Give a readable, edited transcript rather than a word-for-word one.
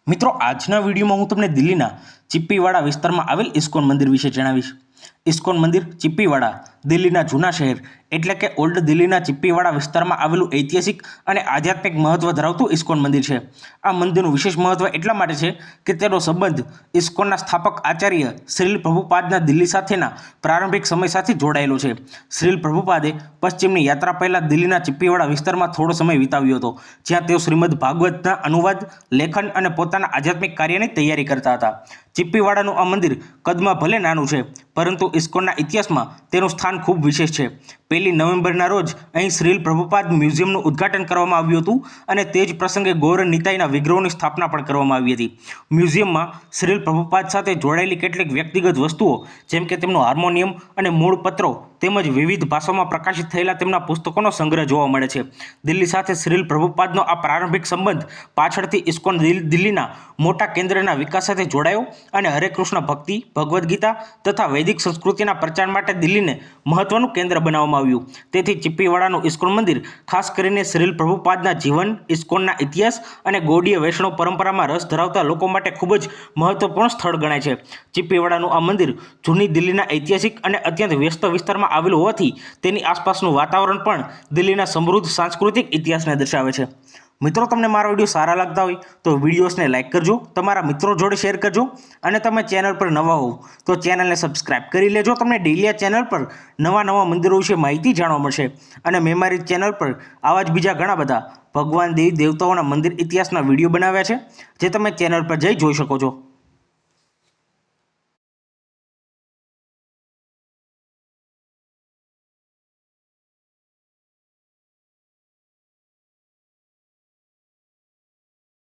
મિત્રો આજના વિડીયોમાં હું તમને દિલ્હીના ચીપ્પીવાડા વિસ્તારમાં આવેલ ઇસ્કોન મંદિર વિશે જણાવીશ। ઇસ્કોન મંદિર ચીપ્પીવાડા દિલ્હીના જૂના શહેર એટલે કે ઓલ્ડ દિલ્હીના ચીપ્પીવાડા વિસ્તારમાં આવેલું ઐતિહાસિક અને આધ્યાત્મિક મહત્વ ધરાવતું ઇસ્કોન મંદિર છે। આ મંદિરનું વિશેષ મહત્વ એટલા માટે છે કે તેનો સંબંધ ઇસ્કોનના સ્થાપક આચાર્ય શ્રીલ પ્રભુપાદના દિલ્હી સાથેના પ્રારંભિક સમય સાથે જોડાયેલો છે। શ્રીલ પ્રભુપાદે પશ્ચિમની યાત્રા પહેલાં દિલ્હીના ચીપ્પીવાડા વિસ્તારમાં થોડો સમય વિતાવ્યો હતો, જ્યાં તેઓ શ્રીમદ ભાગવતના અનુવાદ, લેખન અને પોતાના આધ્યાત્મિક કાર્યની તૈયારી કરતા હતા। ચીપ્પીવાડાનું આ મંદિર કદમાં ભલે નાનું છે, પરંતુ ઇસ્કોનના ઇતિહાસમાં તેનું સ્થાન ખૂબ વિશેષ છે। 1 નવેમ્બરના રોજ અહીં શ્રીલ પ્રભુપાદ મ્યુઝિયમનું ઉદ્ઘાટન કરવામાં આવ્યું હતું અને તે જ પ્રસંગે ગૌર નિતાઈના વિગ્રહોની સ્થાપના પણ કરવામાં આવી હતી। મ્યુઝિયમમાં શ્રીલ પ્રભુપાદ સાથે જોડાયેલી કેટલીક વ્યક્તિગત વસ્તુઓ, જેમ કે તેમનો હાર્મોનિયમ અને મૂળ પત્રો તેમજ વિવિધ ભાષામાં પ્રકાશિત થયેલા તેમના પુસ્તકોનો સંગ્રહ જોવા મળે છે। દિલ્હી સાથે શ્રીલ પ્રભુપાદનો આ પ્રારંભિક સંબંધ પાછળથી ઇસ્કોન દિલ્હીના મોટા કેન્દ્રના વિકાસ સાથે જોડાયો અને હરે કૃષ્ણ ભક્તિ, ભગવદ્ ગીતા તથા વૈદિક સંસ્કૃતિના પ્રચાર માટે દિલ્હીને મહત્વનું કેન્દ્ર બનાવવામાં આવ્યું। તેથી ચીપ્પીવાડાનું ઇસ્કોન મંદિર ખાસ કરીને શ્રીલ પ્રભુપાદના જીવન, ઇસ્કોનના ઇતિહાસ અને ગૌડીય વૈષ્ણવ પરંપરામાં રસ ધરાવતા લોકો માટે ખૂબ જ મહત્વપૂર્ણ સ્થળ ગણાય છે। ચીપ્પીવાડાનું આ મંદિર જૂની દિલ્હીના ઐતિહાસિક અને અત્યંત વ્યસ્ત વિસ્તારમાં આવેલું હોવાથી તેની આસપાસનું વાતાવરણ પણ દિલ્હીના સમૃદ્ધ સાંસ્કૃતિક ઇતિહાસને દર્શાવે છે। મિત્રો, તમને મારો વિડીયો સારા લાગતા હોય તો વિડીયોસને લાઇક કરજો, તમારા મિત્રો જોડે શેર કરજો અને તમે ચેનલ પર નવા હોવ તો ચેનલને સબસ્ક્રાઇબ કરી લેજો। તમને ડેઇલી આ ચેનલ પર નવા મંદિરો વિશે માહિતી જાણવા મળશે અને મેં મારી ચેનલ પર આવા જ બીજા ઘણા બધા ભગવાન, દેવી દેવતાઓના મંદિર ઇતિહાસના વિડીયો બનાવ્યા છે, જે તમે ચેનલ પર જઈ જોઈ શકો છો।